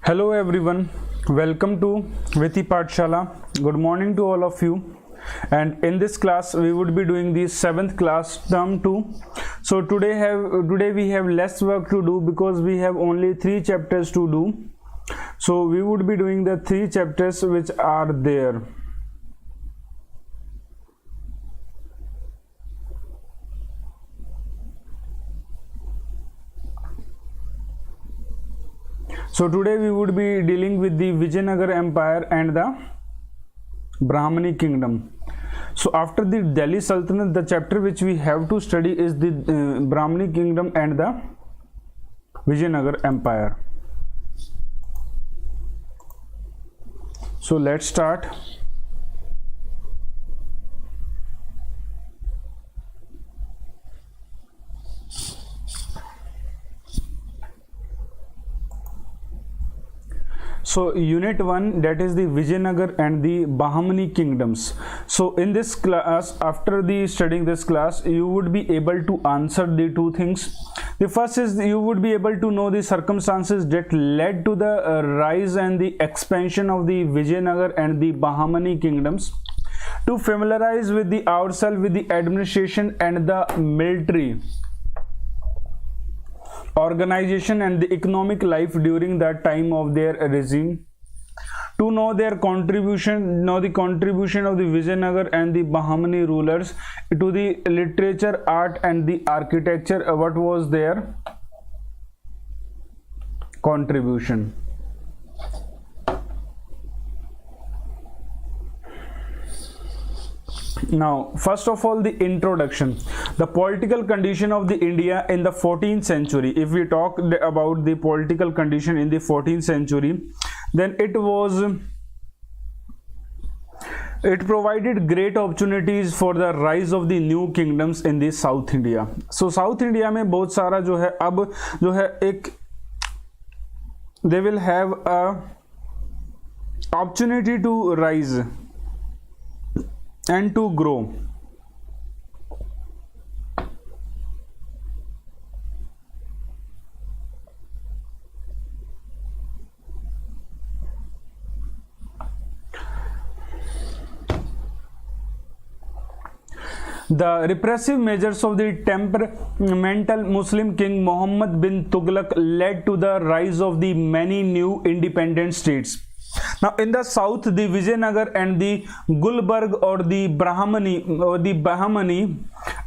Hello everyone, welcome to Viti Pathshala. Good morning to all of you. And in this class we would be doing the 7th class term 2. So today we have less work to do because we have only 3 chapters to do. So we would be doing the 3 chapters which are there. So today we would be dealing with the Vijayanagar Empire and the Bahmani Kingdom. So after the Delhi Sultanate, the chapter which we have to study is the Bahmani Kingdom and the Vijayanagar Empire. So let's start. So unit 1, that is the Vijayanagar and the Bahmani kingdoms. So in this class, after the studying this class, you would be able to answer the 2 things. The first is you would be able to know the circumstances that led to the rise and the expansion of the Vijayanagar and the Bahmani kingdoms. To familiarize with the ourselves with the administration and the military organization and the economic life during that time of their regime. To know their contribution, know the contribution of the Vijayanagar and the Bahmani rulers to the literature, art and the architecture. What was their contribution? Now, first of all, the introduction. The political condition of the India in the 14th century. If we talk about the political condition in the 14th century, then it provided great opportunities for the rise of the new kingdoms in the South India. So South India में बहुत सारा जो है अब जो है एक they will have a opportunity to rise and to grow. The repressive measures of the temperamental Muslim king Muhammad bin Tughlaq led to the rise of the many new independent states. Now in the south, the Vijayanagar and the Gulbarg or the Bahmani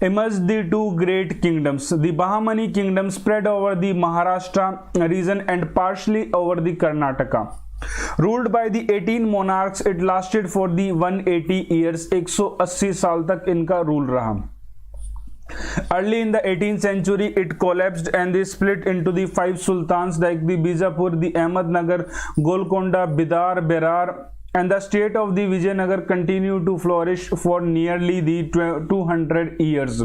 emerged the 2 great kingdoms. The Bahmani kingdom spread over the Maharashtra region and partially over the Karnataka. Ruled by the 18 monarchs, it lasted for the 180 years. 180 साल तक इनका rule रहा. Early in the 18th century, it collapsed and they split into the 5 sultans like the Bijapur, the Ahmednagar, Golconda, Bidar, Berar, and the state of the Vijayanagar continued to flourish for nearly the 200 years.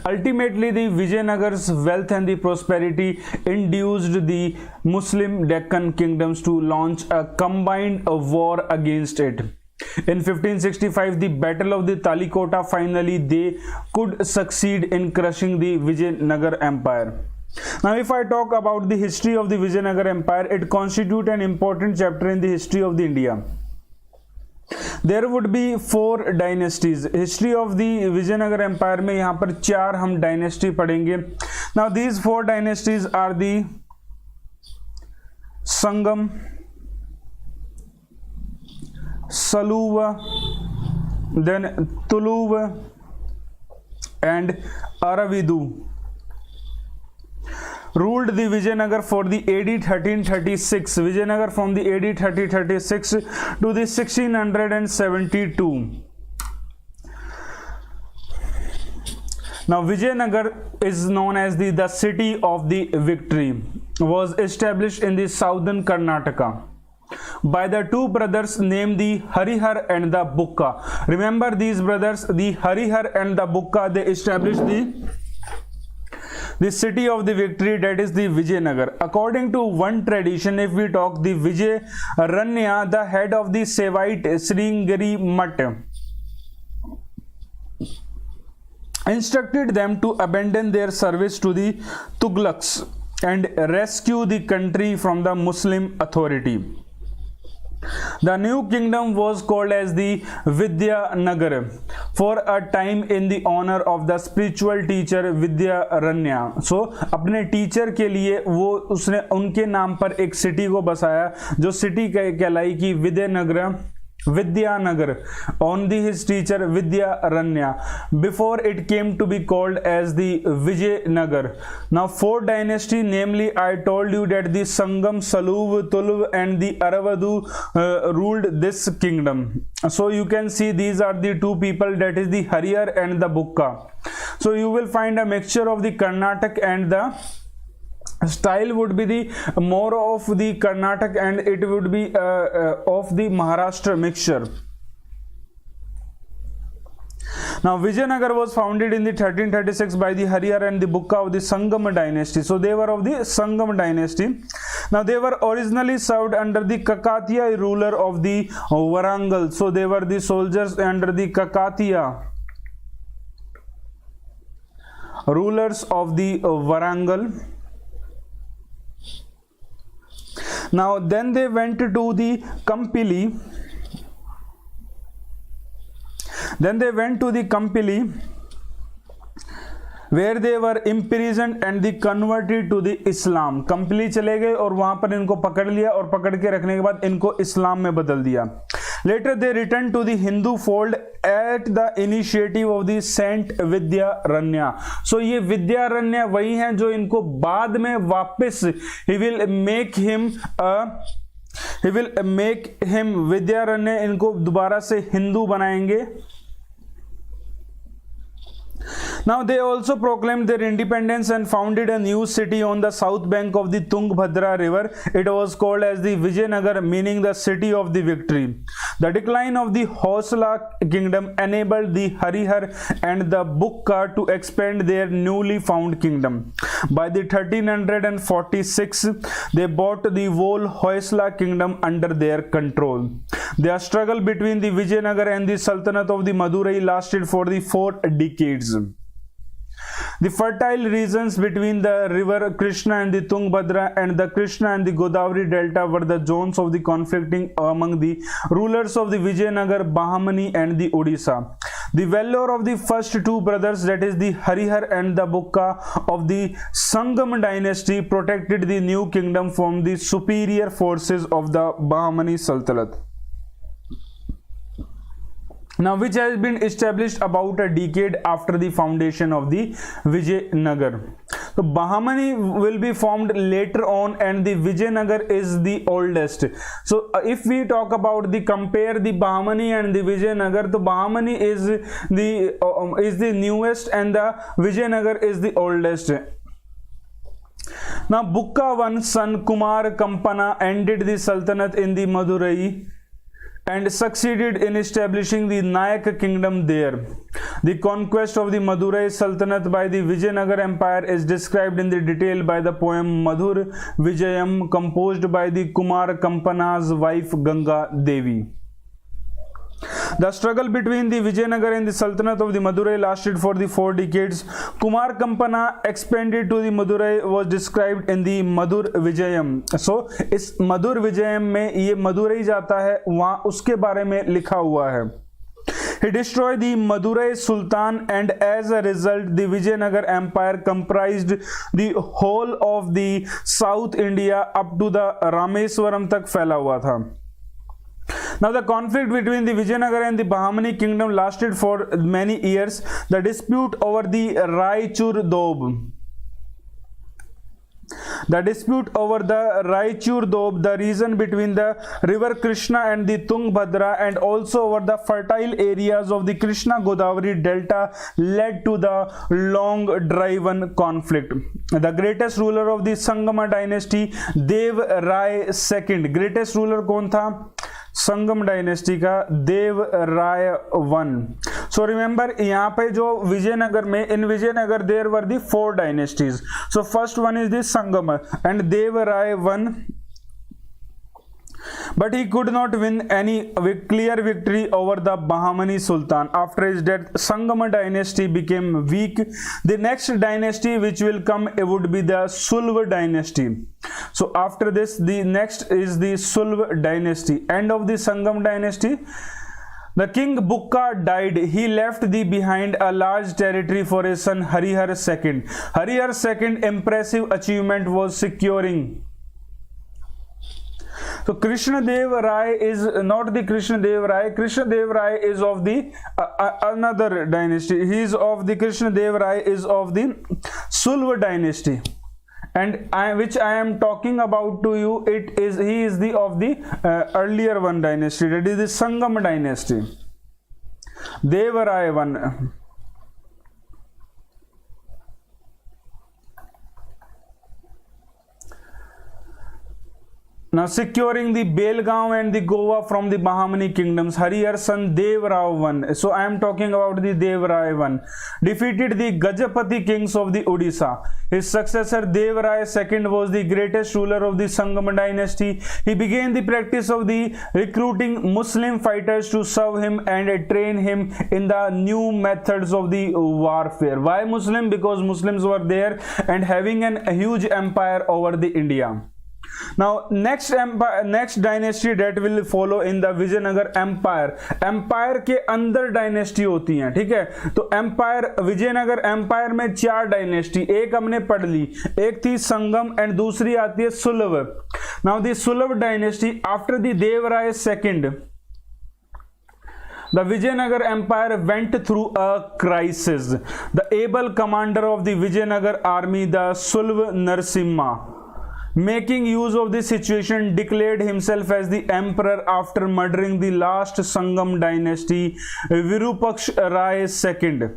Ultimately, the Vijayanagar's wealth and the prosperity induced the Muslim Deccan kingdoms to launch a combined war against it. In 1565, the Battle of the Talikota, finally they could succeed in crushing the Vijayanagar Empire. Now, if I talk about the history of the Vijayanagar Empire, it constitutes an important chapter in the history of the India. There would be 4 dynasties. History of the Vijayanagar Empire में यहाँ पर 4 हम dynasty पढ़ेंगे. Now, these 4 dynasties are the Sangam, Saluva, then Tuluva and Aravidu. Ruled the Vijayanagar for the AD 1336. Vijayanagar from the AD 1336 to the 1672. Now Vijayanagar is known as the city of the victory. Was established in the southern Karnataka by the 2 brothers named the Harihar and the Bukka. Remember these brothers, the Harihar and the Bukka, they established the city of the victory, that is the Vijayanagar. According to one tradition, if we talk, the Vijayaranya, the head of the Saivite Sringeri Mutt, instructed them to abandon their service to the Tughlaqs and rescue the country from the Muslim authority. The new kingdom was called as the Vijayanagar for a time in the honor of the spiritual teacher Vijayaranya. So अपने teacher के लिए वो उसने उनके नाम पर एक city को बसाया जो सिटी कहलाई की Vijayanagar on his teacher Vijayaranya before it came to be called as the Vijayanagar. Now fourth dynasty, namely I told you that the Sangam, Saluv, Tuluv and the Aravadu ruled this kingdom. So you can see these are the two people, that is the Harihar and the Bukka. So you will find a mixture of the Karnataka, and the style would be the more of the Karnataka and it would be of the Maharashtra mixture. Now Vijayanagar was founded in the 1336 by the Harihar and the Bukka of the Sangam dynasty. So they were of the Sangam dynasty. Now they were originally served under the Kakatiya ruler of the Warangal. So they were the soldiers under the Kakatiya rulers of the Warangal. Now then they went to the Kampili. where they were imprisoned and they converted to the Islam. कंपली चले गए और वहां पर इनको पकड़ लिया और पकड़ के रखने के बाद इनको इस्लाम में बदल दिया. Later they returned to the Hindu fold at the initiative of the Saint Vidyaranya. So ये विद्यारण्य वही हैं जो इनको बाद में वापस he will make him Vidyaranya, इनको दोबारा से हिंदू बनाएंगे. Now they also proclaimed their independence and founded a new city on the south bank of the Tungabhadra river. It was called as the Vijayanagar, meaning the city of the victory. The decline of the Hosla kingdom enabled the Harihar and the Bukka to expand their newly found kingdom. By the 1346, they brought the whole Hosla kingdom under their control. The struggle between the Vijayanagar and the Sultanate of the Madurai lasted for the 4 decades. The fertile regions between the river Krishna and the Tungabhadra and the Krishna and the Godavari delta were the zones of the conflicting among the rulers of the Vijayanagar, Bahmani and the Odisha. The valor of the first 2 brothers, that is the Harihar and the Bukka of the Sangam dynasty, protected the new kingdom from the superior forces of the Bahmani Sultanate. Now which has been established about a decade after the foundation of the Vijayanagar. So Bahmani will be formed later on and the Vijayanagar is the oldest. So if we talk about compare the Bahmani and the Vijayanagar, the Bahmani is the newest and the Vijayanagar is the oldest. Now Bukka one son Kumar Kampana ended the Sultanate in the Madurai and succeeded in establishing the Nayak kingdom there. The conquest of the Madurai Sultanate by the Vijayanagar Empire is described in the detail by the poem Madhur Vijayam, composed by the Kumar Kampana's wife Ganga Devi. The struggle between the Vijayanagar and the Sultanate of the Madurai lasted for the 4 decades. Kumar Kampana expanded to the Madurai was described in the Madhur Vijayam. So इस मधुर विजयम में ये मदुरई जाता है, वहां उसके बारे में लिखा हुआ है. He destroyed the Madurai Sultan and as a result the Vijayanagar Empire comprised the whole of the South India up to the Rameswaram तक फैला हुआ था. Now the conflict between the Vijayanagar and the Bahmani kingdom lasted for many years. The dispute over the Raichur Doab. The region between the river Krishna and the Tungabhadra and also over the fertile areas of the Krishna Godavari delta led to the long driven conflict. The greatest ruler of the Sangama dynasty, Dev Rai II. Greatest ruler कौन था? संगम dynasty का देव Raya one. So remember यहाँ पे जो विजयनगर में in Vijayanagar there were the 4 dynasties. So first one is the Sangam and Deva Raya one. but he could not win any clear victory over the Bahmani Sultan. After his death, Sangam dynasty became weak. The next dynasty which will come would be the Sulv dynasty. So after this, the next is the Sulv dynasty. End of the Sangam dynasty. The king Bukka died. He left behind a large territory for his son Harihar II. Harihar II impressive achievement was securing. So Krishna Dev Rai is not the Krishna Dev Rai. Krishna Dev Rai is of the another dynasty. He is of the Krishna Dev Rai is of the Sulva dynasty, and which I am talking about to you. He is the of the earlier one dynasty. That is the Sangam dynasty. Dev Rai one. Now securing the Belgaum and the Goa from the Bahmani kingdoms, Harihar son Dev Rao I. So I am talking about the Dev Rai I. Defeated the Gajapati kings of the Odisha. His successor Dev Rai II was the greatest ruler of the Sangam dynasty. He began the practice of the recruiting Muslim fighters to serve him and train him in the new methods of the warfare. Why Muslim? Because Muslims were there and having a huge empire over the India. Now next dynasty that will follow in the Vijayanagar empire. Empire के अंदर dynasty होती हैं, ठीक है. तो empire Vijayanagar empire में 4 dynasty, एक हमने पढ़ ली, एक थी संगम एंड दूसरी आती है सुलभ. नाउ द सुलभ dynasty after the Devaraya second, the Vijayanagar Empire went through a crisis. The able commander of the Vijayanagar army, the Sulv Narasimha, making use of this situation, declared himself as the emperor after murdering the last Sangam dynasty, Virupaksh Rai II.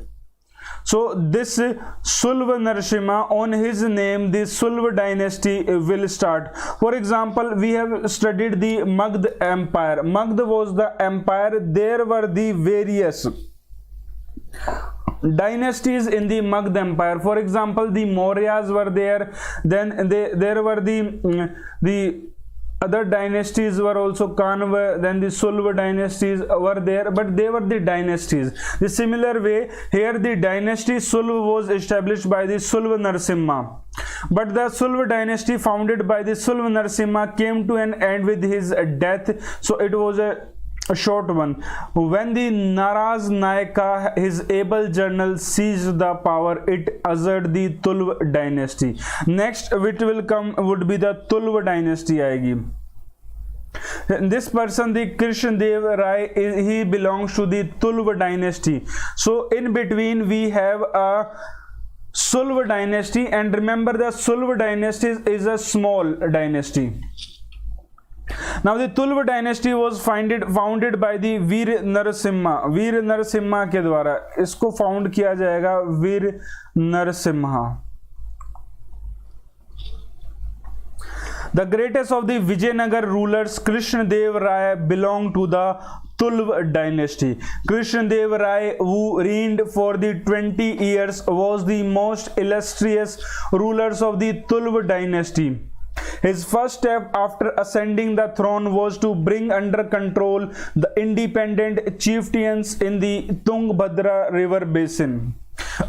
So this Sulva Narasimha, on his name the Sulva dynasty will start. For example, we have studied the Magd Empire. Magd was the empire. There were the various dynasties in the Magd Empire. For example, the Mauryas were there. Then there were the other dynasties were also Kanva. Then the Sulva dynasties were there, but they were the dynasties. The similar way here, the dynasty Sulva was established by the Sulva Narasimha. But the Sulva dynasty founded by the Sulva Narasimha came to an end with his death. So it was a short one. When the Naraz Nayaka, his able general, seized the power, it ushered the Tulva dynasty. Next which will come would be the Tulva dynasty aayegi. This person, the Krishna Dev Rai, he belongs to the Tulva dynasty. So in between we have a Sulva dynasty, and remember the Sulva dynasty is a small dynasty. Now the Tulva dynasty was founded by the Veer Narasimha. Veer Narasimha के द्वारा इसको found किया जाएगा, Veer Narasimha. The greatest of the Vijayanagar rulers, Krishna Dev Rai, belonged to the Tulva dynasty. Krishna Dev Rai, who reigned for the 20 years, was the most illustrious rulers of the Tulva dynasty. His first step after ascending the throne was to bring under control the independent chieftains in the Tungabhadra river basin.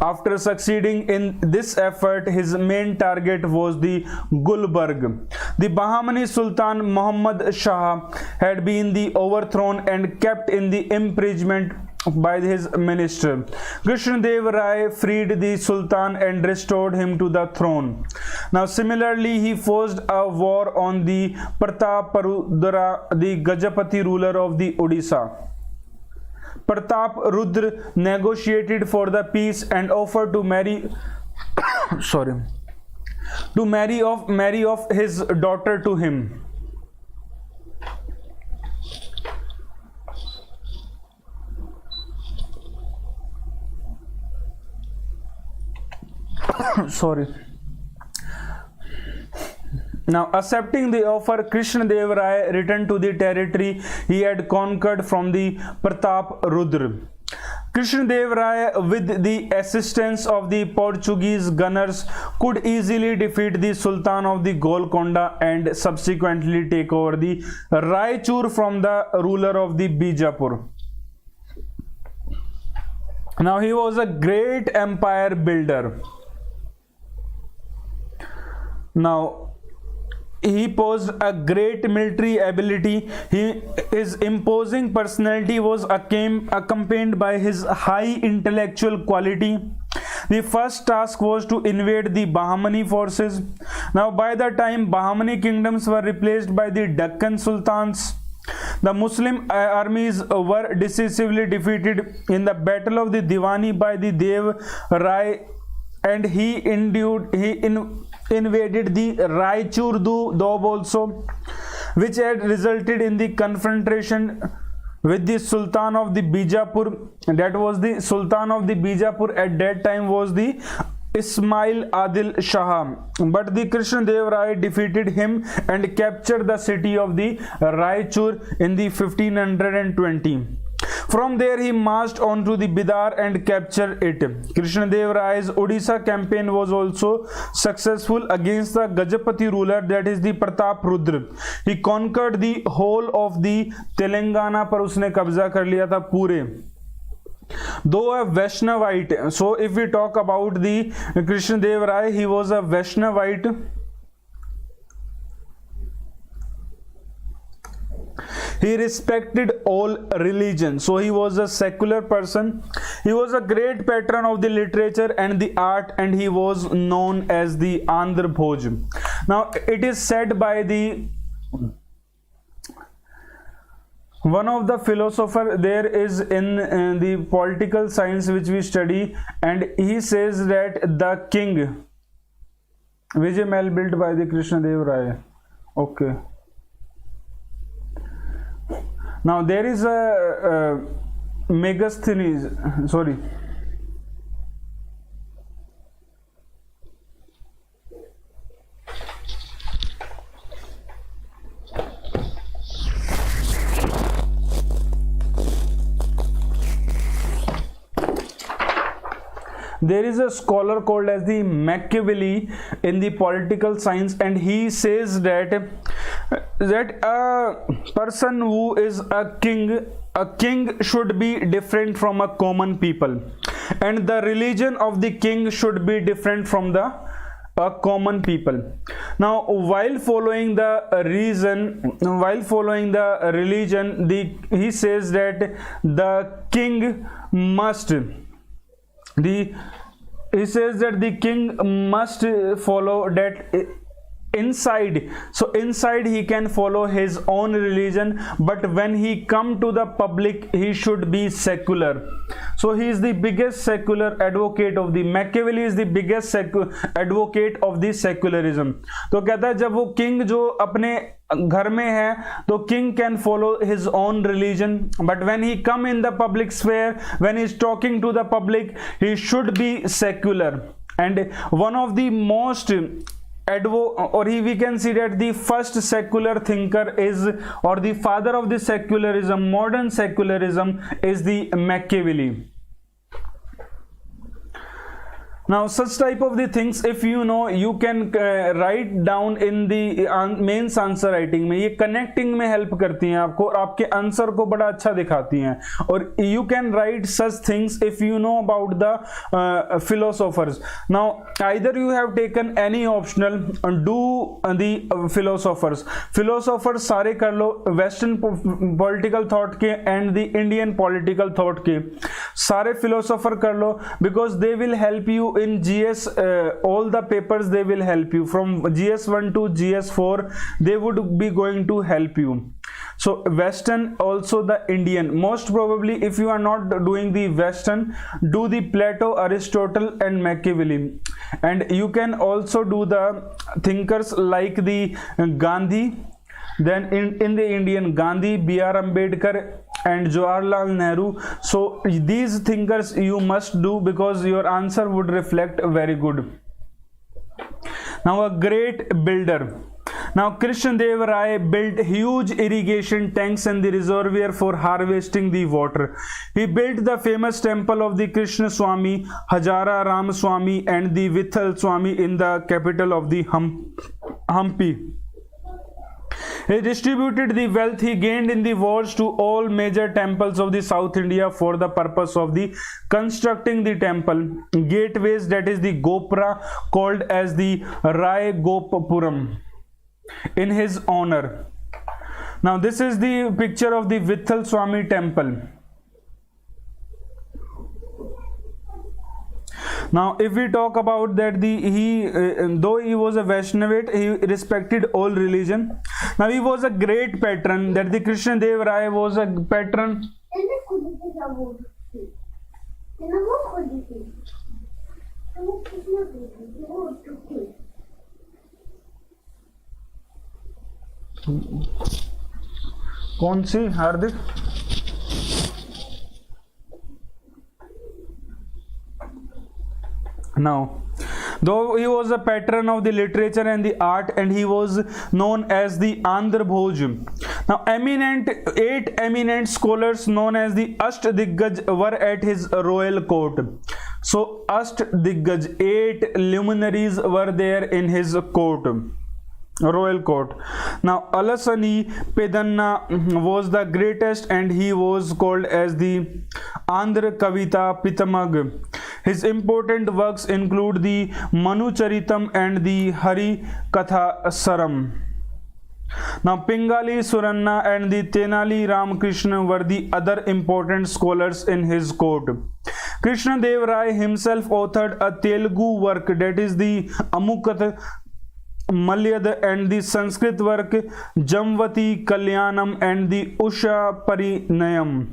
After succeeding in this effort, his main target was the Gulbarg. The Bahmani Sultan Muhammad Shah had been overthrown and kept in the imprisonment by his minister. Krishna Dev Rai freed the Sultan and restored him to the throne. Now similarly, he forced a war on the Prataparudra, the Gajapati ruler of the Odisha. Pratap Rudra negotiated for the peace and offered to marry off his daughter to him. Now accepting the offer, Krishna Dev Rai returned to the territory he had conquered from the Pratap Rudra. Krishnadev Rai, with the assistance of the Portuguese gunners, could easily defeat the Sultan of the Golconda and subsequently take over the Raichur from the ruler of the Bijapur. Now he was a great empire builder. Now he possessed a great military ability. His imposing personality was accompanied by his high intellectual quality. The first task was to invade the Bahmani forces. Now by the time Bahmani kingdoms were replaced by the Deccan sultans, the Muslim armies were decisively defeated in the Battle of the Diwani by the Dev Rai, and he invaded the Raichur Doab also, which had resulted in the confrontation with the Sultan of the Bijapur. That was the Sultan of the Bijapur at that time was the Ismail Adil Shah, but the Krishnadev Rai defeated him and captured the city of the Raichur in the 1520. From there he marched on to the Bidar and captured it. Krishnadev Rai's Odisha campaign was also successful against the Gajapati ruler, that is the Pratap Rudra. He conquered the whole of the Telangana, पर उसने कब्जा कर लिया था पूरे. Though a Vaishnavite, so if we talk about the Krishnadev Rai, he was a Vaishnavite. He respected all religions, so he was a secular person. He was a great patron of the literature and the art, and he was known as the Andhra Bhoj. Now it is said by the one of the philosopher there is in the political science which we study, and he says that the king Vijay Mahal built by the Krishnadev Rai. Okay. Now there is a Megasthenes, sorry. There is a scholar called as the Machiavelli in the political science, and he says that a person who is a king should be different from a common people, and the religion of the king should be different from the common people. Now while following the religion, he says that the king must follow that inside. So inside he can follow his own religion, but when he come to the public he should be secular. So he is the biggest secular advocate of the Machiavelli is the biggest advocate of the secularism. तो कहता है जब वो king जो अपने घर में है तो king can follow his own religion, but when he come in the public sphere, when he is talking to the public, he should be secular. And one of the most we can see that the first secular thinker is, or the father of the secularism, modern secularism, is the Machiavelli. Now such type of the things, if you know, you can write down in the mains answer writing में. ये connecting में help करती हैं आपको, आपके answer को बड़ा अच्छा दिखाती हैं. और you can write such things if you know about the philosophers. Now either you have taken any optional, do the philosophers सारे कर लो, western political thought के and the Indian political thought के सारे philosopher कर लो, because they will help you in GS. All the papers they will help you from GS1 to GS4. They would be going to help you. So western, also the Indian. Most probably if you are not doing the western, do the Plato, Aristotle and Machiavelli. And you can also do the thinkers like the Gandhi. Then in the Indian, Gandhi, B.R. Ambedkar and Jawaharlal Nehru. So these thinkers you must do, because your answer would reflect very good. Now a great builder. Now Krishnadeva built huge irrigation tanks and the reservoir for harvesting the water. He built the famous temple of the Krishna Swami, Hajara Ram Swami and the Vithal Swami in the capital of the Hampi. He distributed the wealth he gained in the wars to all major temples of the South India for the purpose of the constructing the temple gateways, that is the Gopura, called as the Rai Gopuram, in his honor. Now this is the picture of the Vithal Swami temple. Now if we talk about that, though he was a Vaishnavite, he respected all religion. Now he was a great patron, that the Krishnadeva was a patron. कौन सी हार्दिक? Now, though he was a patron of the literature and the art, and he was known as the Andhra Bhoj. Now, eight eminent scholars known as the Ashtadiggaj were at his royal court. So, Ashtadiggaj, 8 luminaries were there in his court. Royal court. Now Alasani Pedanna was the greatest, and he was called as the Andhra Kavita Pitamag. His important works include the Manu Charitam and the Hari Katha Saram. Now Pingali Suranna and the Tenali Ramakrishna were the other important scholars in his court. Krishnadeva himself authored a Telugu work, that is the Amukat Malyad, and the Sanskrit work Jamvati Kalyanam and the Usha Parinayam.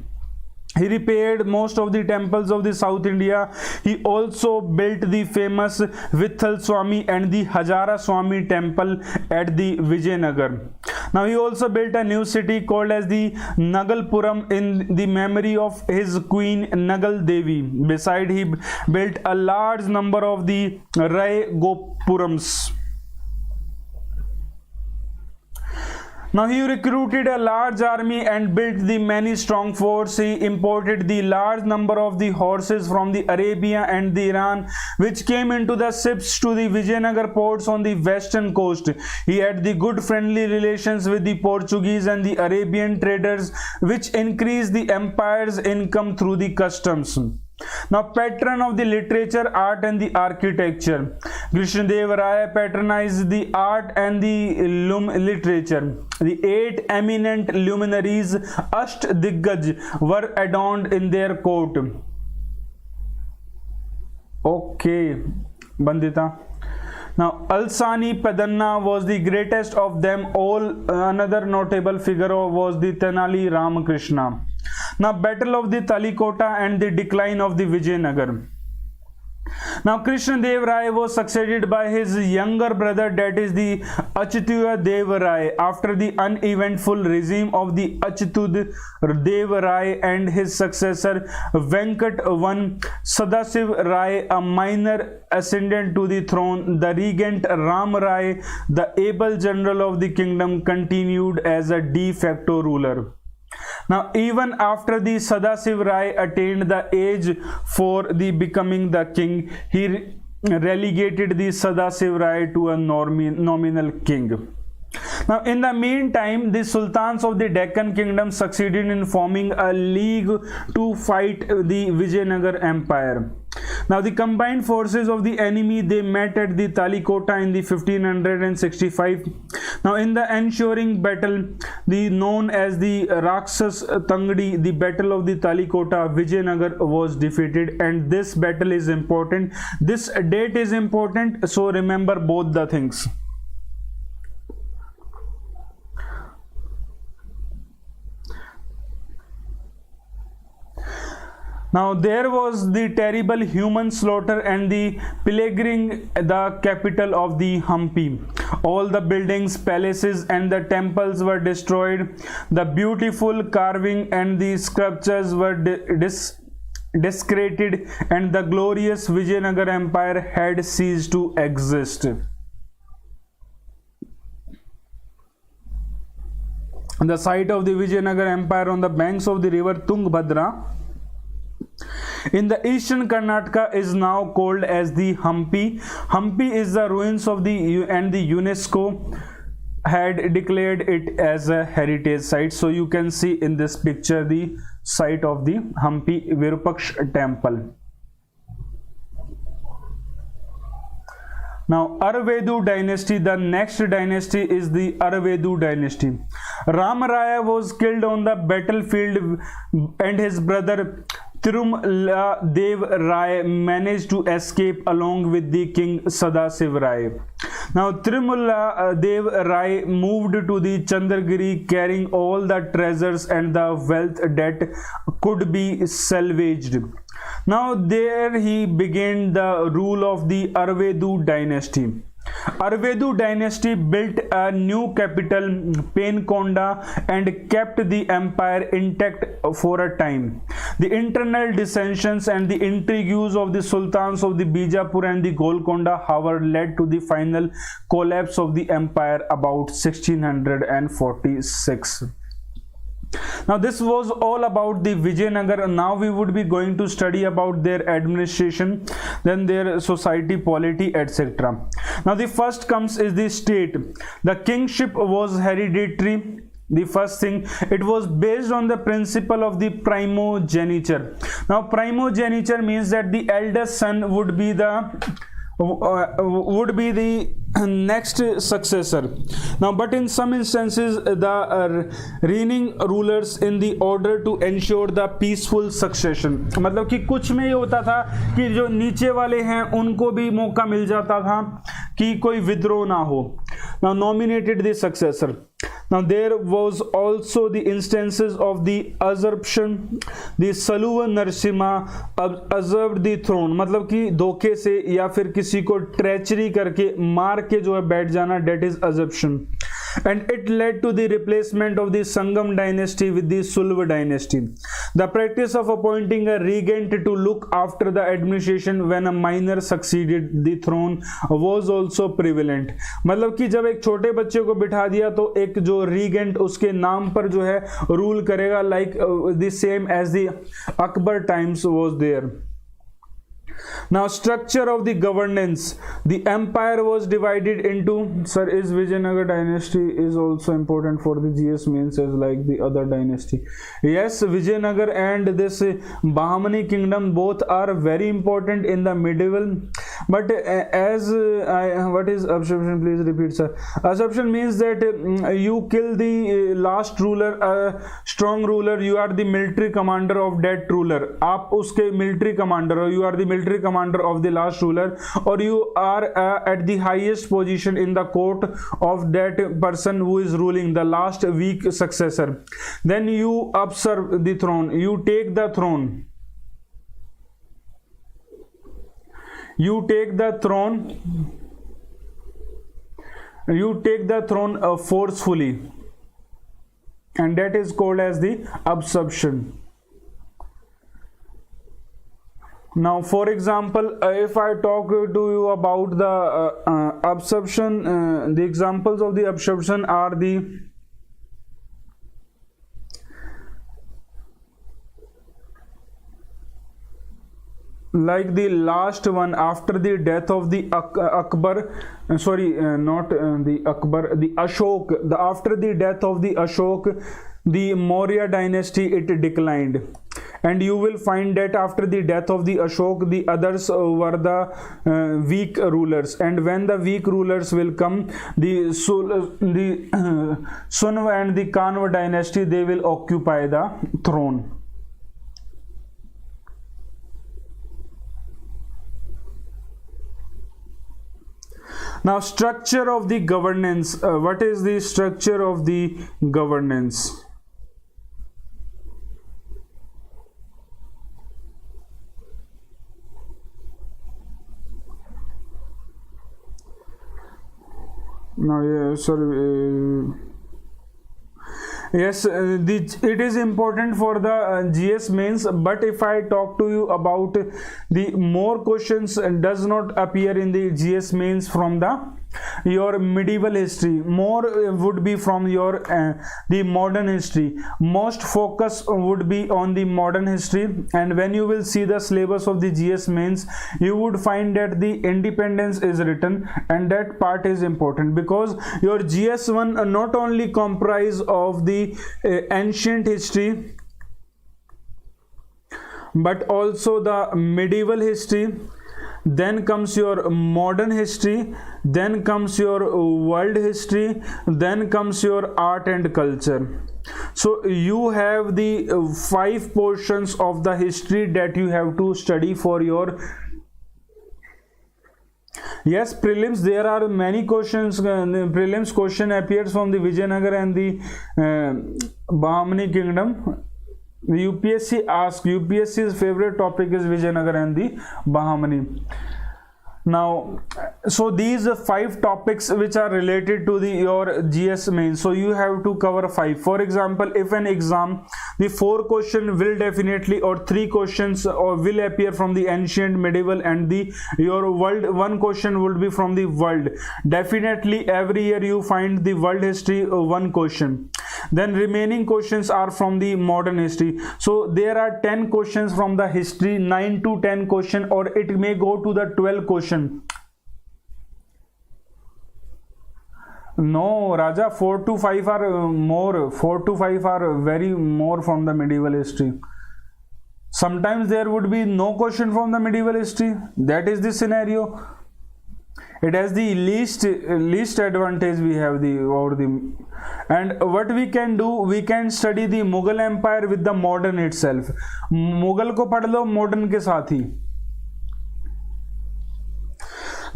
He repaired most of the temples of the South India. He also built the famous Vithal Swami and the Hajara Swami temple at the Vijayanagar. Now he also built a new city called as the Nagalpuram in the memory of his queen Nagal Devi. Beside, he built a large number of the Rai Gopurams. Now he recruited a large army and built the many strong forts. He imported the large number of the horses from the Arabia and the Iran, which came into the ships to the Vijayanagar ports on the western coast. He had the good friendly relations with the Portuguese and the Arabian traders, which increased the empire's income through the customs. Now patron of the literature, art and the architecture. Krishnadeva patronized the art and the literature. The 8 eminent luminaries Ashtadiggaj were adorned in their court. Okay, Bandita. Now Alsani Padanna was the greatest of them all. Another notable figure was the Tenali Ramakrishna. Now Battle of the Talikota and the decline of the Vijayanagar. Now Krishnadeva Rai was succeeded by his younger brother, that is the Achyuta Deva Rai, after the uneventful regime of the Achyuta Deva Rai and his successor Venkat I Sadasiv Rai, a minor, ascended to the throne. The regent Ram Rai, the able general of the kingdom, continued as a de facto ruler. Now even after the Sadasiv Rai attained the age for the becoming the king, he relegated the Sadasiv Rai to a nominal king. Now in the meantime, the sultans of the Deccan kingdom succeeded in forming a league to fight the Vijayanagar empire. Now the combined forces of the enemy, they met at the Talikota in the 1565. Now in the ensuing battle, known as the Raksas Tangdi, the battle of the Talikota, Vijayanagar was defeated, and this battle is important. This date is important, so remember both the things. Now there was the terrible human slaughter and the pillaging the capital of the Hampi. All the buildings, palaces and the temples were destroyed. The beautiful carving and the sculptures were desecrated, and the glorious Vijayanagar empire had ceased to exist. the site of the Vijayanagar Empire on the banks of the river Tungabhadra in the eastern Karnataka is now called as the Hampi. Hampi is the ruins of the and the UNESCO had declared it as a heritage site. So you can see in this picture the site of the Hampi Virupaksh temple. Now Aravedu dynasty, the next dynasty is the Aravedu dynasty. Ramaraya was killed on the battlefield and his brother Tirumala Dev Rai managed to escape along with the king Sadasiv Rai. Now Tirumala Dev Rai moved to the Chandragiri carrying all the treasures and the wealth that could be salvaged. Now there he began the rule of the Aravedu dynasty. Aravedu dynasty built a new capital, Penkonda, and kept the empire intact for a time. The internal dissensions and the intrigues of the sultans of the Bijapur and the Golconda, however, led to the final collapse of the empire about 1646. Now this was all about the Vijayanagar. Now we would be going to study about their administration, then their society, polity, etc. Now the first comes is the state. The kingship was hereditary. The first thing, it was based on the principle of the primogeniture. Now primogeniture means that the eldest son would be the next successor. Now but in some instances the reigning rulers in the order to ensure the peaceful succession, मतलब कि कुछ में ये होता था कि जो नीचे वाले हैं उनको भी मौका मिल जाता था कि कोई विद्रोह ना हो. Now nominated the successor. Now there was also the instances of the usurpation. The Saluva Narasimha usurped the throne, मतलब कि धोखे से या फिर किसी को ट्रेचरी करके मार के जो है बैठ जाना, that is usurpation. And it led to the replacement of the Sangam dynasty with the Sulva dynasty. The practice of appointing a regent to look after the administration when a minor succeeded the throne was also prevalent. मतलब कि जब एक छोटे बच्चे को बिठा दिया तो एक जो regent उसके नाम पर जो है रूल करेगा, like the same as the Akbar times was there. Now structure of the governance. The empire was divided into, sir, is Vijayanagar dynasty is also important for the GS mains as like the other dynasty. Yes, Vijayanagar and this Bahmani kingdom both are very important in the medieval. But as what is assumption? Please repeat, sir. Assumption means that you kill the last ruler, strong ruler. You are the military commander of that ruler. आप उसके military commander हो. You are the military commander of the last ruler, or you are at the highest position in the court of that person who is ruling, the last weak successor. Then you usurp the throne. You take the throne. You take the throne. You take the throne forcefully, and that is called as the usurpation. Now, for example, if I talk to you about the usurpation, the examples of the usurpation are the like the last one after the death of the Akbar, not the Akbar, the Ashok. After the death of the Ashok, the Maurya dynasty, it declined. And you will find that after the death of the Ashok, the others were the weak rulers. And when the weak rulers will come, the Sunva and the Kanva dynasty, they will occupy the throne. Now, structure of the governance. What is the structure of the governance? Now, yes, it is important for the GS mains, but if I talk to you about the more questions does not appear in the GS mains from the your medieval history, more would be from your the modern history. Most focus would be on the modern history. And when you will see the syllabus of the GS mains, you would find that the independence is written, and that part is important because your GS1 not only comprise of the ancient history but also the medieval history, then comes your modern history, then comes your world history, then comes your art and culture. So you have the 5 portions of the history that you have to study for your, yes, prelims. There are many questions. Prelims question appears from the Vijayanagar and the Bahmani kingdom. UPSC asks, UPSC's favorite topic is Vijayanagar and the Bahmani. Now, so these 5 topics which are related to the your GS main, so you have to cover 5. For example, if an exam, the 4 question will definitely, or 3 questions or will appear from the ancient, medieval and the your world, 1 question would be from the world. Definitely every year you find the world history 1 question. Then remaining questions are from the modern history. So there are 10 questions from the history, 9 to 10 question, or it may go to the 12 question. No, Raja, 4 to 5 are more. 4 to 5 are very more from the medieval history. Sometimes there would be no question from the medieval history. That is the scenario. It has the least advantage we have the over the. And what we can do, we can study the Mughal Empire with the modern itself. Mughal को पढ़ लो modern के साथ ही.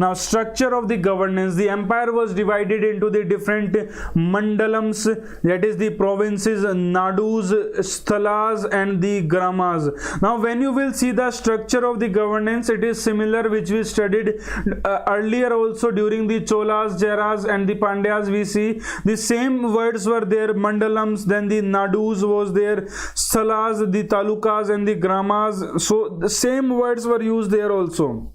Now, structure of the governance. The empire was divided into the different mandalams, that is the provinces, nadus, sthalas and the gramas. Now, when you will see the structure of the governance, it is similar which we studied earlier also during the Cholas, Jairas and the Pandyas. We see the same words were there, mandalams, then the nadus was there, sthalas, the talukas and the gramas. So, the same words were used there also.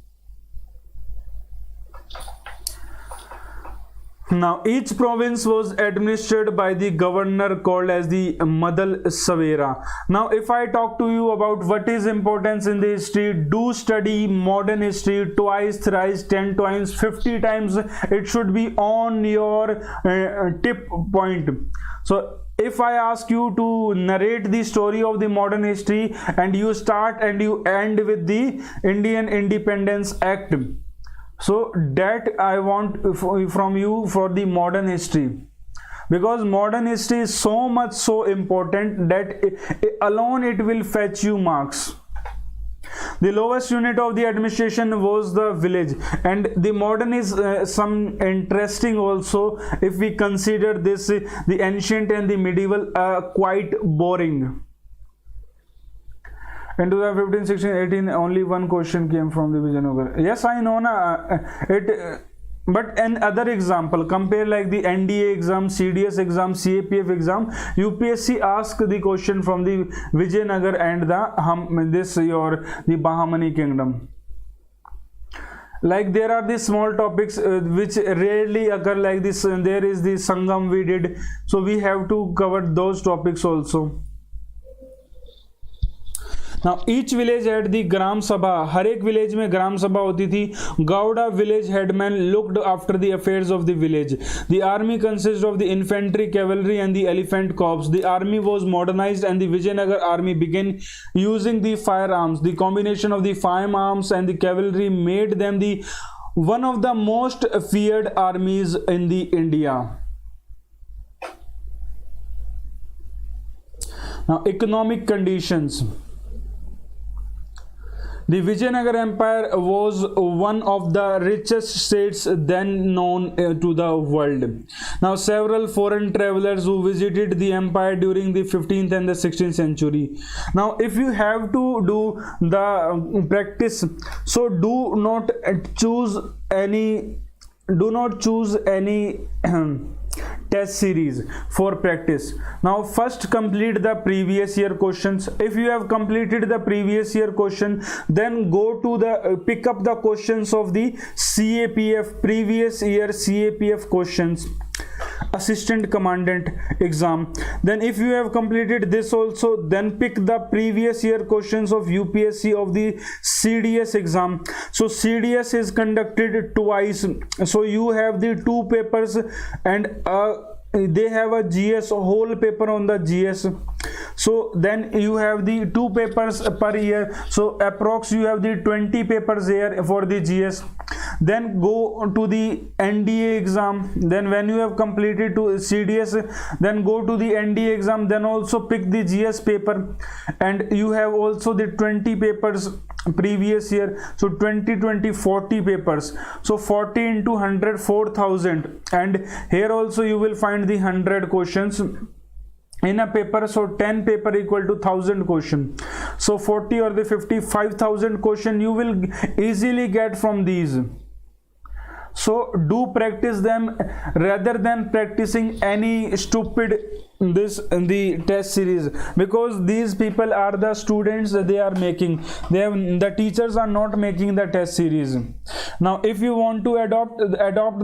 Now, each province was administered by the governor called as the Madal Savera. Now, if I talk to you about what is importance in the history, do study modern history twice, thrice, 10 times, 50 times. It should be on your tip point. So, if I ask you to narrate the story of the modern history and you start and you end with the Indian Independence Act, so that I want from you for the modern history, because modern history is so much so important that alone it will fetch you marks. The lowest unit of the administration was the village, and the modern is some interesting also if we consider this, the ancient and the medieval quite boring. In 2015, 16, 18, only 1 question came from the Vijayanagar. Yes, I know na. But an other example, compare like the NDA exam, CDS exam, CAPF exam, UPSC ask the question from the Vijayanagar and the Bahmani kingdom. Like there are these small topics which rarely occur like this. There is the Sangam we did. So we have to cover those topics also. Now, each village had the Gram Sabha. हर एक village में Gram Sabha होती थी. Gowda village headman looked after the affairs of the village. The army consisted of the infantry, cavalry and the elephant corps. The army was modernized and the Vijayanagar army began using the firearms. The combination of the firearms and the cavalry made them the one of the most feared armies in the India. Now, economic conditions. The Vijayanagar Empire was one of the richest states then known to the world. Now, several foreign travelers who visited the empire during the 15th and the 16th century. Now, if you have to do the practice, so do not choose any test series for practice. Now first complete the previous year questions. If you have completed the previous year question, then go to the pick up the questions of the CAPF, previous year CAPF questions, assistant commandant exam. Then if you have completed this also, then pick the previous year questions of UPSC of the CDS exam. So CDS is conducted twice, so you have the 2 papers, and they have a GS, a whole paper on the GS. So then you have the 2 papers per year, so approx you have the 20 papers here for the GS. Then go to the NDA exam. Then when you have completed to CDS, then go to the NDA exam, then also pick the GS paper, and you have also the 20 papers previous year. So 20 40 papers, so 40 into 100 4,000, and here also you will find the 100 questions in a paper. So 10 paper equal to 1,000 question, so 40 or the 55,000 question you will easily get from these. So do practice them rather than practicing any stupid this in the test series, because these people are the students that they are making, the teachers are not making the test series. Now if you want to adopt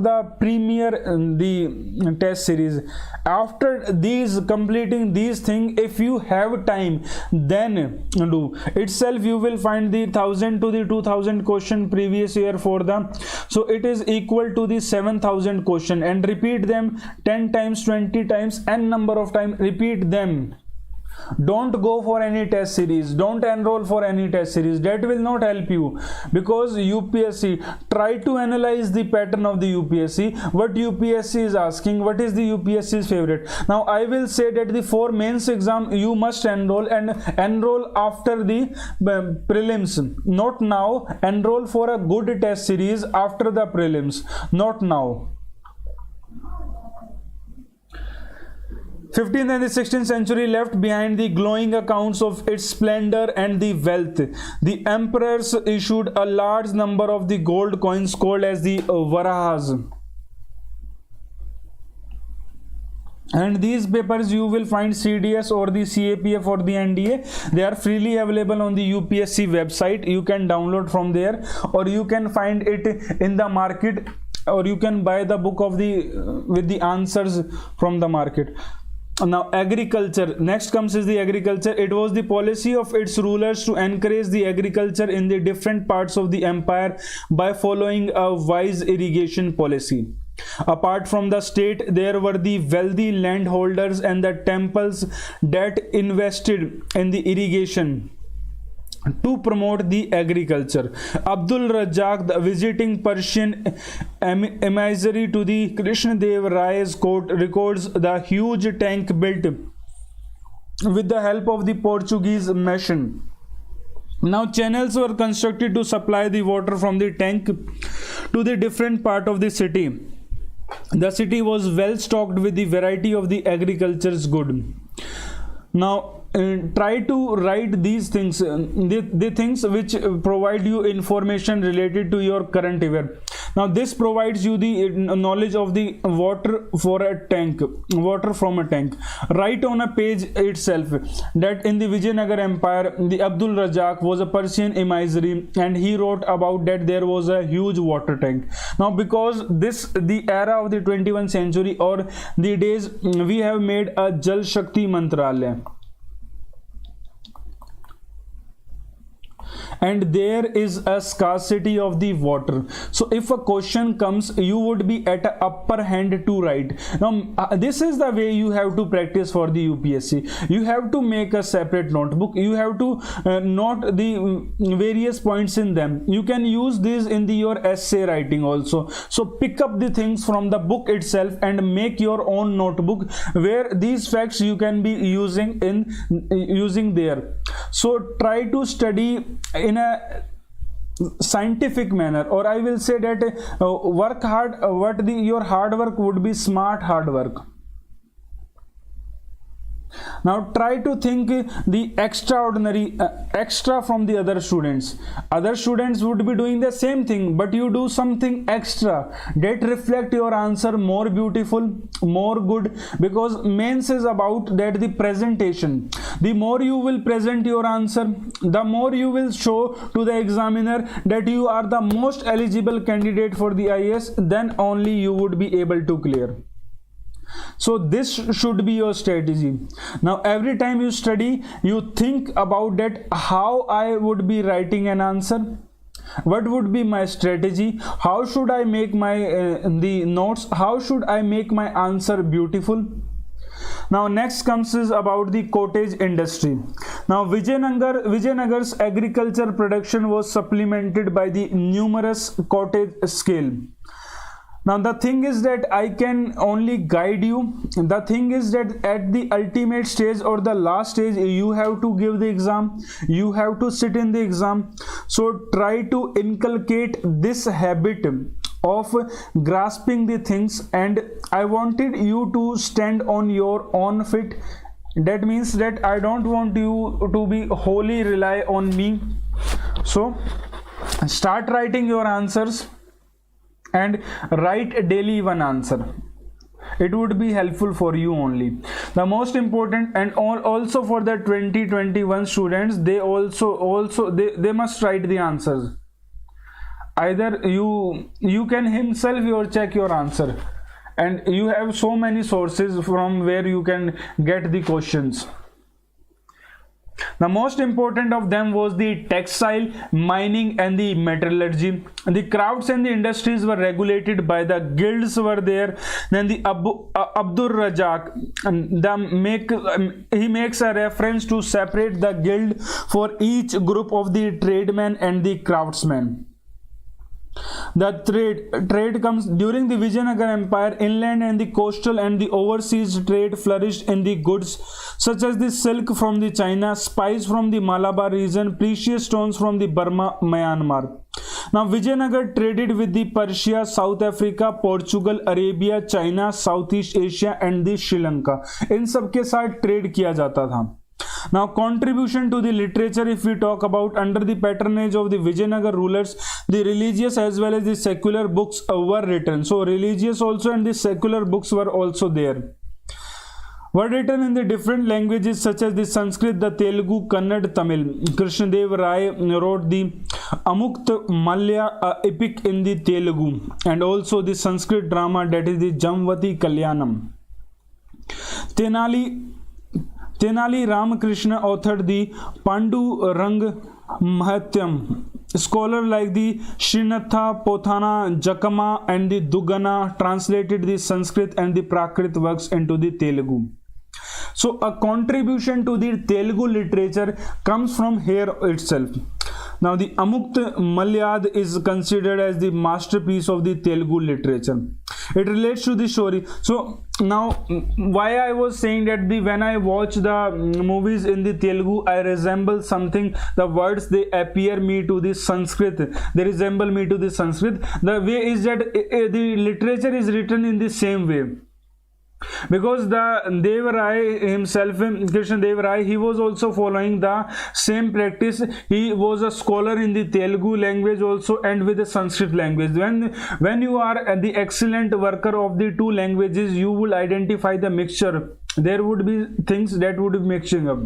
the premier the test series, after these completing these things, if you have time, then do itself you will find the 1,000 to the 2,000 question previous year for them. So it is equal to the 7,000 question, and repeat them 10 times 20 times n number of time, repeat them. Don't go for any test series, don't enroll for any test series, that will not help you, because UPSC, try to analyze the pattern of the UPSC, what UPSC is asking, what is the UPSC's favorite. Now I will say that the 4 mains exam you must enroll, and enroll after the prelims, not now. Enroll for a good test series after the prelims, not now. 15th and the 16th century left behind the glowing accounts of its splendor and the wealth. The emperors issued a large number of the gold coins called as the varahas. And these papers you will find CDS or the CAPF or the NDA. They are freely available on the UPSC website. You can download from there, or you can find it in the market, or you can buy the book of the with the answers from the market. Now agriculture, next comes is the agriculture. It was the policy of its rulers to encourage the agriculture in the different parts of the empire by following a wise irrigation policy. Apart from the state, there were the wealthy landholders and the temples that invested in the irrigation to promote the agriculture. Abdul Razzaq, the visiting Persian emissary to the Krishna Dev Rai's court, records the huge tank built with the help of the Portuguese mission. Now channels were constructed to supply the water from the tank to the different part of the city. The city was well stocked with the variety of the agriculture's good. Now try to write these things, the things which provide you information related to your current event. Now this provides you the knowledge of the water for a tank, water from a tank. Write on a page itself that in the Vijayanagar Empire, the Abdul Razzaq was a Persian emissary, and he wrote about that there was a huge water tank. Now because this the era of the 21st century or the days, we have made a Jal Shakti Mantralaya, and there is a scarcity of the water. So if a question comes, you would be at a upper hand to write. Now this is the way you have to practice for the UPSC. You have to make a separate notebook. You have to note the various points in them. You can use this in your essay writing also. So pick up the things from the book itself and make your own notebook where these facts you can be using there. So try to study in a scientific manner, or I will say that work hard. Your hard work would be smart hard work. Now try to think the extra from the other students. Other students would be doing the same thing, but you do something extra that reflect your answer more beautiful, more good, because mains is about that the presentation. The more you will present your answer, the more you will show to the examiner that you are the most eligible candidate for the IAS, then only you would be able to clear. So this should be your strategy. Now every time you study, you think about that, how I would be writing an answer, what would be my strategy, how should I make my the notes, how should I make my answer beautiful. Now next comes is about the cottage industry. Now Vijayanagar's agriculture production was supplemented by the numerous cottage scale. Now the thing is that I can only guide you. The thing is that at the ultimate stage or the last stage, you have to give the exam, you have to sit in the exam. So try to inculcate this habit of grasping the things, and I wanted you to stand on your own feet. That means that I don't want you to be wholly rely on me. So start writing your answers and write daily one answer. It would be helpful for you only. The most important, and also for the 2021 students, they must write the answers. Either you can himself your check your answer, and you have so many sources from where you can get the questions. The most important of them was the textile, mining and the metallurgy. The crafts and the industries were regulated by the guilds were there. Then the Abdur Razak, he makes a reference to separate the guild for each group of the tradesmen and the craftsmen. The trade comes during the Vijayanagar Empire. Inland and the coastal and the overseas trade flourished in the goods such as the silk from the China, spice from the Malabar region, precious stones from the Burma, Myanmar. Now Vijayanagar traded with the Persia, South Africa, Portugal, Arabia, China, Southeast Asia and the Sri Lanka. इन सब के साथ trade किया जाता था. Now contribution to the literature, if we talk about, under the patronage of the Vijayanagar rulers, the religious as well as the secular books were written. So religious also and the secular books were also there. Were written in the different languages such as the Sanskrit, the Telugu, Kannada, Tamil. Krishnadev Rai wrote the Amukta Malya epic in the Telugu, and also the Sanskrit drama, that is the Jamvati Kalyanam. Tenali Ramakrishna authored the Pandu Rang Mahatyam. Scholars like the Srinatha, Pothana, Jakama and the Dugana translated the Sanskrit and the Prakrit works into the Telugu. So a contribution to the Telugu literature comes from here itself. Now the Amukt Malyad is considered as the masterpiece of the Telugu literature. It relates to the story. So now why I was saying that when I watch the movies in the Telugu, I resemble something. The words, they appear me to the Sanskrit. They resemble me to the Sanskrit. The way is that the literature is written in the same way. Because the Deva Rai himself, Krishna Deva Rai, he was also following the same practice. He was a scholar in the Telugu language also and with the Sanskrit language. When you are the excellent worker of the two languages, you will identify the mixture. There would be things that would be mixing up.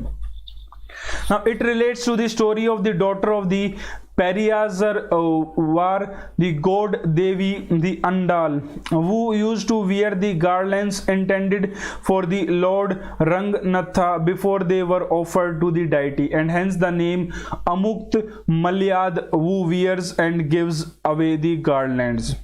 Now it relates to the story of the daughter of the Periyazar war, the god Devi, the Andal, who used to wear the garlands intended for the Lord Rangnatha before they were offered to the deity, and hence the name Amukt Malyad, who wears and gives away the garlands.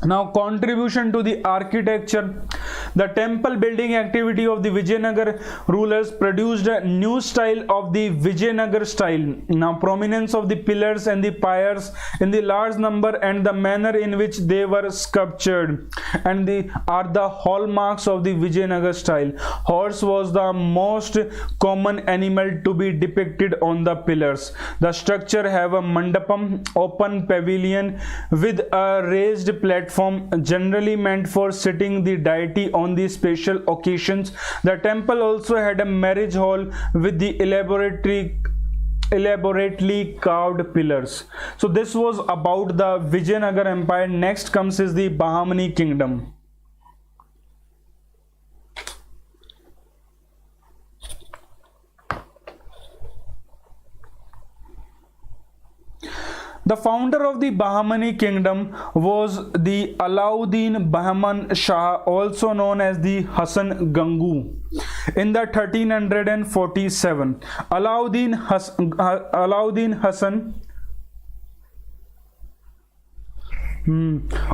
Now contribution to the architecture. The temple building activity of the Vijayanagar rulers produced a new style of the Vijayanagar style. Now prominence of the pillars and the piers in the large number and the manner in which they were sculptured and are the hallmarks of the Vijayanagar style. Horse was the most common animal to be depicted on the pillars. The structure have a mandapam, open pavilion with a raised platform generally meant for sitting the deity on the special occasions. The temple also had a marriage hall with the elaborately carved pillars. So this was about the Vijayanagar Empire. Next comes is the Bahmani kingdom. The founder of the Bahmani kingdom was the Alauddin Bahman Shah, also known as the Hassan Gangu. In the 1347, Alauddin Hassan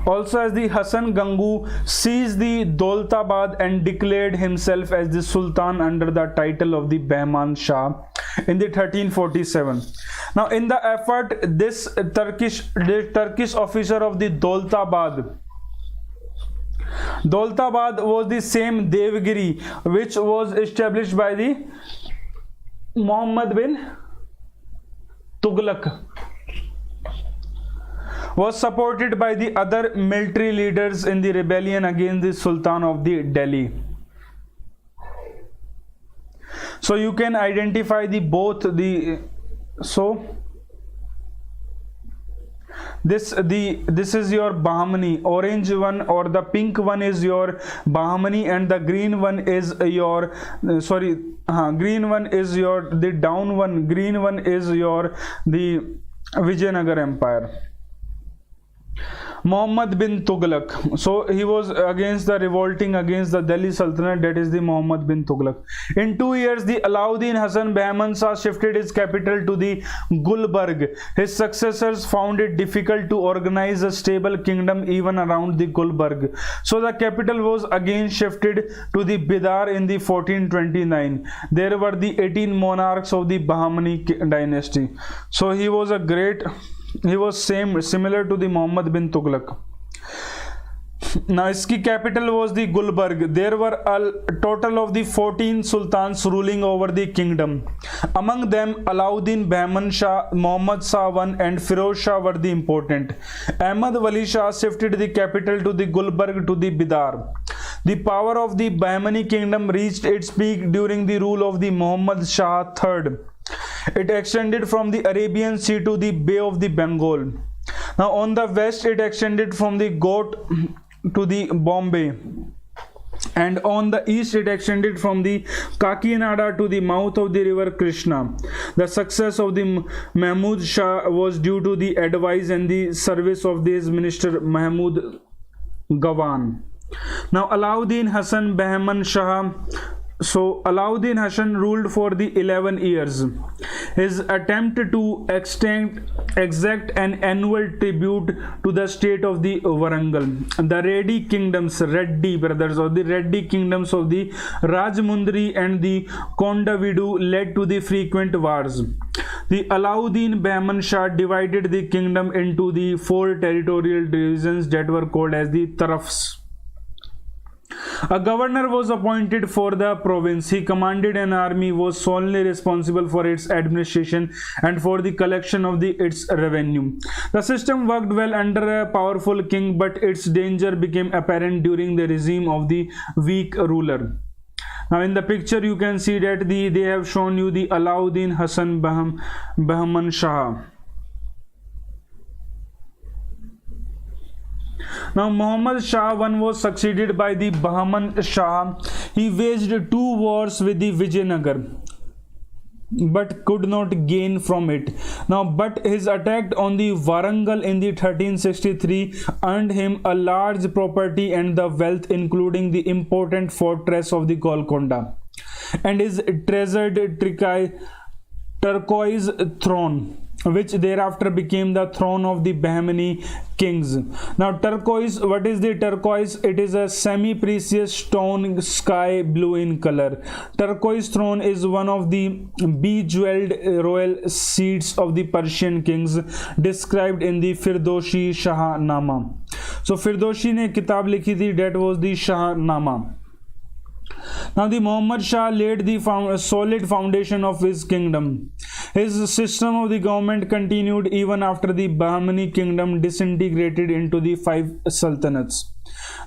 also as the Hassan Gangu seized the Daulatabad and declared himself as the Sultan under the title of the Bahman Shah in the 1347. Now in the effort, this Turkish officer of the Daulatabad was the same Devgiri which was established by the Muhammad bin Tughlaq, was supported by the other military leaders in the rebellion against the Sultan of the Delhi. So you can identify the both the this is your Bahmani. Orange one or the pink one is your Bahmani and the green one is your green one is your the down one, green one is your the Vijayanagar Empire. Muhammad bin Tughlaq. So he was against the revolting against the Delhi Sultanate, that is the Muhammad bin Tughlaq. In 2 years, the Alauddin Hassan Bahman Shah shifted his capital to the Gulbarg. His successors found it difficult to organize a stable kingdom even around the Gulbarg. So the capital was again shifted to the Bidar in the 1429. There were the 18 monarchs of the Bahmani dynasty. So he was similar to the Muhammad bin Tughlaq. Now its capital was the Gulbarg. There were a total of the 14 sultans ruling over the kingdom. Among them, Alauddin Bahman Shah, Muhammad Shah I and Firoz Shah were the important. Ahmad Wali Shah shifted the capital to the Gulbarg to the Bidar. The power of the Bahmani kingdom reached its peak during the rule of the Muhammad Shah III. It extended from the Arabian Sea to the Bay of the Bengal. Now on the west it extended from the Ghat to the Bombay, and on the east it extended from the Kakinada to the mouth of the river Krishna. The success of the Mahmud Shah was due to the advice and the service of his minister Mahmud Gawan. Now Alauddin Hassan Bahman Shah. So Alauddin Hassan ruled for the 11 years. His attempt to exact an annual tribute to the state of the Varangal, the Reddy kingdoms, Reddy brothers, or the Reddy kingdoms of the Rajmundri and the Kondavidu led to the frequent wars. The Alauddin Bahman Shah divided the kingdom into the 4 territorial divisions that were called as the Tarafs. A governor was appointed for the province. He commanded an army, was solely responsible for its administration and for the collection of its revenue. The system worked well under a powerful king, but its danger became apparent during the regime of the weak ruler. Now in the picture you can see that they have shown you the Alauddin Hassan Bahman Shah. Now Muhammad Shah I was succeeded by the Bahman Shah. He waged 2 wars with the Vijayanagar but could not gain from it. But his attack on the Warangal in the 1363 earned him a large property and the wealth, including the important fortress of the Golconda and his treasured turquoise throne. which thereafter became the throne of the Bahmani kings. Now turquoise, what is the turquoise? It is a semi-precious stone, sky blue in color. Turquoise throne is one of the bejeweled royal seats of the Persian kings described in the Firdoshi Shahnama. So Firdoshi ने किताब लिखी थी, that was the Shahnama. Now the Muhammad Shah laid the solid foundation of his kingdom. His system of the government continued even after the Bahmani kingdom disintegrated into the 5 sultanates.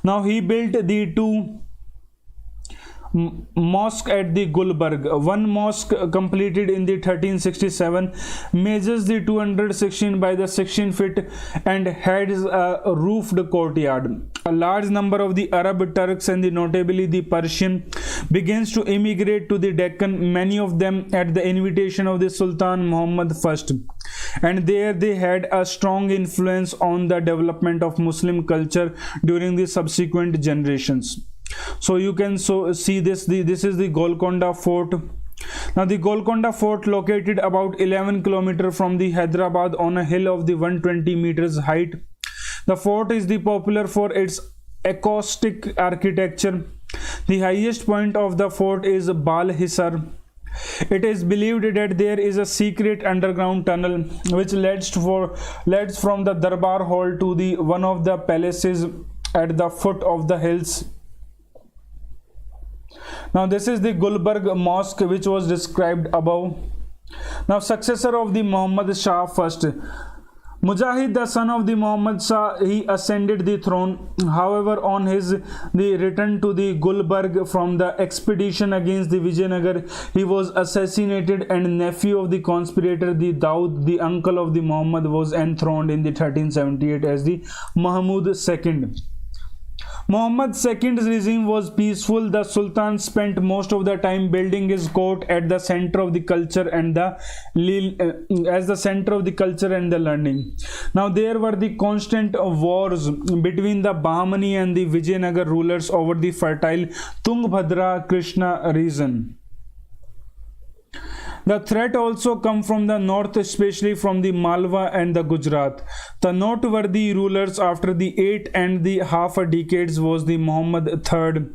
Now he built the 2 mosque at the Gulbarg. One mosque completed in the 1367 measures the 216 by the 16 feet and has a roofed courtyard. A large number of the Arab Turks and notably the Persian begins to immigrate to the Deccan, many of them at the invitation of the Sultan Muhammad I, and there they had a strong influence on the development of Muslim culture during the subsequent generations. So you can see this is the Golconda Fort. Now the Golconda Fort, located about 11 km from the Hyderabad on a hill of the 120 meters height. The fort is popular for its acoustic architecture. The highest point of the fort is Bal Hisar. It is believed that there is a secret underground tunnel which leads from the Darbar Hall to the one of the palaces at the foot of the hills. Now this is the Gulbarg Mosque which was described above. Now successor of the Muhammad Shah first. Mujahid, the son of the Muhammad Shah, he ascended the throne. However, on the return to the Gulbarg from the expedition against the Vijayanagar, he was assassinated, and nephew of the conspirator, the Daud, the uncle of the Muhammad, was enthroned in the 1378 as the Mahmud II. Muhammad II's regime was peaceful. The Sultan spent most of the time building his court at the center of the culture and the learning. Now there were the constant wars between the Bahmani and the Vijayanagar rulers over the fertile Tungabhadra Krishna region. The threat also come from the north, especially from the Malwa and the Gujarat. The noteworthy rulers after the 8.5 decades was the Muhammad III.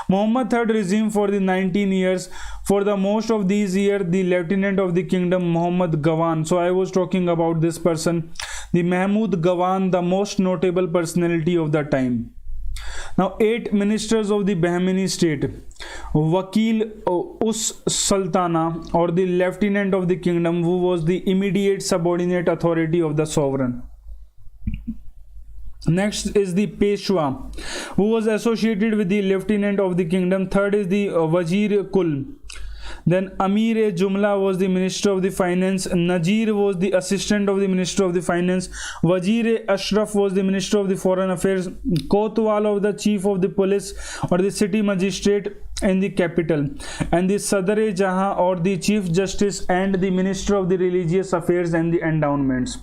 Muhammad III regime for the 19 years. For the most of these years, the lieutenant of the kingdom, Muhammad Gawan. So I was talking about this person, the Mahmud Gawan, the most notable personality of the time. Now 8 ministers of the Bahmani state, Wakil Us Sultana, or the lieutenant of the kingdom, who was the immediate subordinate authority of the sovereign. Next is the Peshwa, who was associated with the lieutenant of the kingdom. Third is the Wazir Kul. Then Amir-e-Jumla was the Minister of the Finance. Najir was the Assistant of the Minister of the Finance. Wazir-e-Ashraf was the Minister of the Foreign Affairs. Kotwal of the Chief of the Police or the City Magistrate in the capital. And the Sadr-e-Jahan or the Chief Justice and the Minister of the Religious Affairs and the Endowments.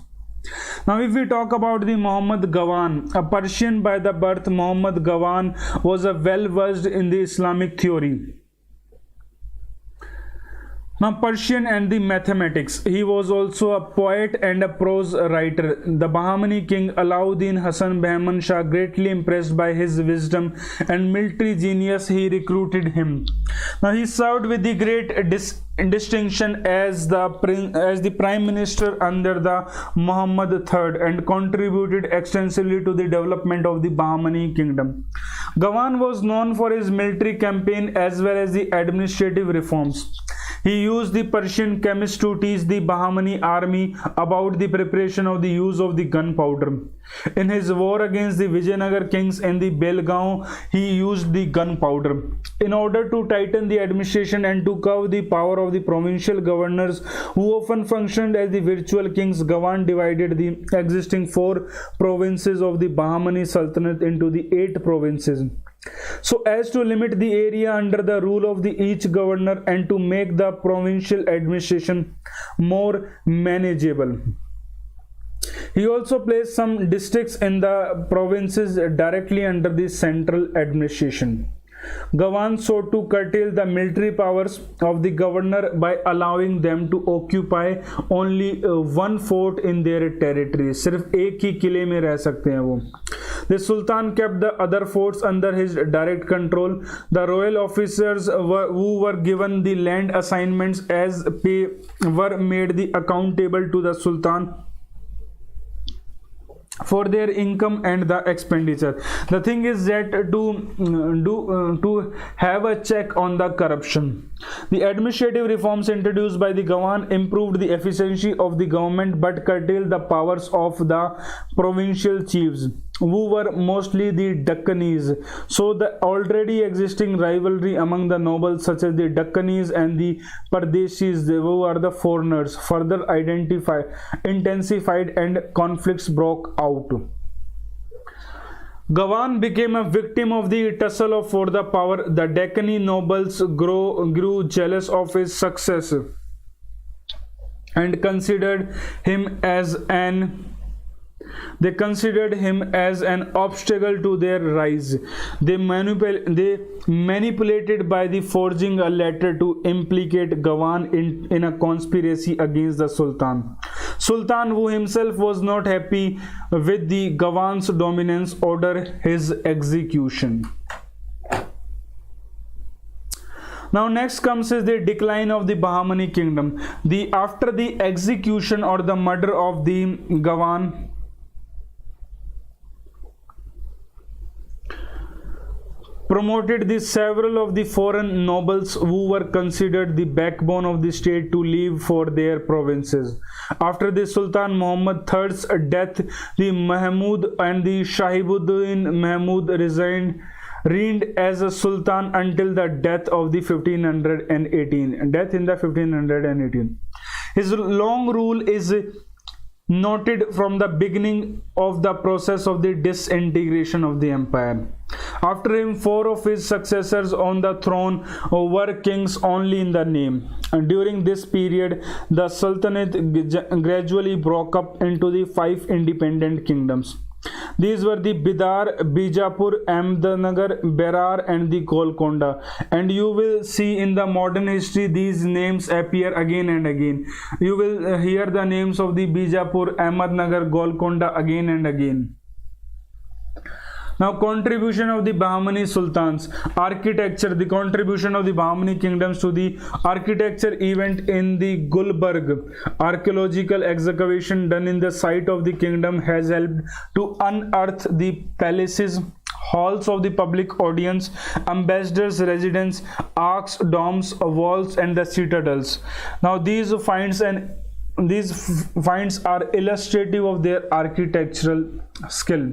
Now if we talk about the Muhammad Gawan, a Persian by the birth, Muhammad Gawan was a well versed in the Islamic theory. Now Persian and the mathematics. He was also a poet and a prose writer. The Bahmani king Alauddin Hasan Bahman Shah, greatly impressed by his wisdom and military genius, he recruited him. Now he served with the great distinction as the prime minister under the Muhammad III and contributed extensively to the development of the Bahmani kingdom. Gawan was known for his military campaign as well as the administrative reforms. He used the Persian chemists to teach the Bahmani army about the preparation of the use of the gunpowder. In his war against the Vijayanagar kings in the Belgaon, he used the gunpowder. In order to tighten the administration and to curb the power of the provincial governors, who often functioned as the virtual kings, Gawan divided the existing 4 provinces of the Bahmani Sultanate into the 8 provinces, so as to limit the area under the rule of each governor and to make the provincial administration more manageable. He also placed some districts in the provinces directly under the central administration. Gawan sought to curtail the military powers of the governor by allowing them to occupy only one fort in their territory. सिर्फ एक ही किले में रह सकते हैं वो. The Sultan kept the other forts under his direct control. The royal officers who were given the land assignments as pay were made accountable to the Sultan for their income and the expenditure. The thing is that to have a check on the corruption. The administrative reforms introduced by the Gawan improved the efficiency of the government but curtailed the powers of the provincial chiefs, who were mostly the Dakkanis. So the already existing rivalry among the nobles such as the Dakkanis and the Pardeshis, who are the foreigners, further intensified and conflicts broke out. Gawan became a victim of the tussle for the power. The Deccani nobles grew jealous of his success and considered him as an obstacle to their rise. They manipulated by the forging a letter to implicate Gawan in a conspiracy against the Sultan. Sultan, who himself was not happy with the Gawan's dominance, ordered his execution. Now next comes is the decline of the Bahmani kingdom. After the execution or the murder of the Gawan, promoted the several of the foreign nobles who were considered the backbone of the state to leave for their provinces. After the Sultan Muhammad III's death, the Mahmud and the Shahibuddin Mahmud reigned as a sultan until the death in the 1518. His long rule is noted from the beginning of the process of the disintegration of the empire. After him, 4 of his successors on the throne were kings only in the name. And during this period, the Sultanate gradually broke up into the 5 independent kingdoms. These were the Bidar, Bijapur, Ahmednagar, Berar and the Golconda. And you will see in the modern history these names appear again and again. You will hear the names of the Bijapur, Ahmednagar, Golconda again and again. Now, contribution of the Bahmani Sultans. Architecture. The contribution of the Bahmani kingdoms to the architecture event in the Gulbarg. Archaeological excavation done in the site of the kingdom has helped to unearth the palaces, halls of the public audience, ambassadors' residence, arcs, domes, walls, and the citadels. Now, these finds are illustrative of their architectural skill.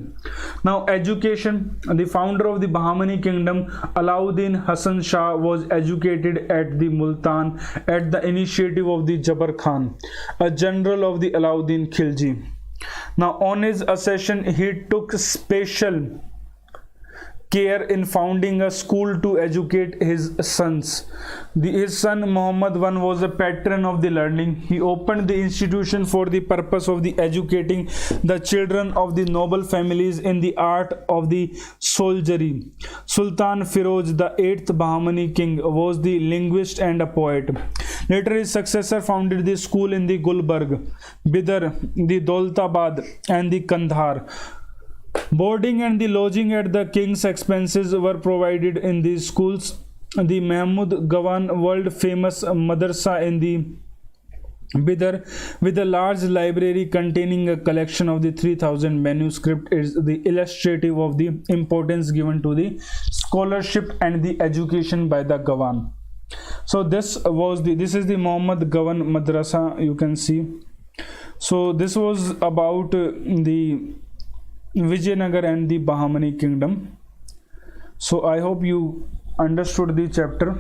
Now, education. The founder of the Bahmani kingdom, Alauddin Hasan Shah, was educated at the Multan at the initiative of the Jabar Khan, a general of the Alauddin Khilji. Now, on his accession, he took special care in founding a school to educate his sons. His son Muhammad I was a patron of the learning. He opened the institution for the purpose of the educating the children of the noble families in the art of the soldiery. Sultan Firoz, the 8th Bahmani king, was the linguist and a poet. Later, his successor founded the school in the Gulbarg, Bidar, the Daulatabad and the Kandahar. Boarding and the lodging at the king's expenses were provided in these schools. The Mahmud Gawan world famous madrasa in the Bidar, with a large library containing a collection of the 3000 manuscripts, is the illustrative of the importance given to the scholarship and the education by the Gawan. So this is the Muhammad Gawan madrasa, you can see. So this was about the Vijayanagar and the Bahmani kingdom. So I hope you understood the chapter.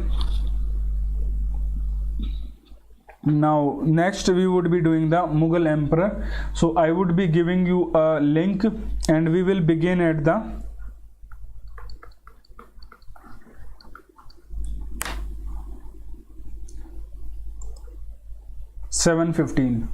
Now next we would be doing the Mughal emperor. So I would be giving you a link and we will begin at the 7:15.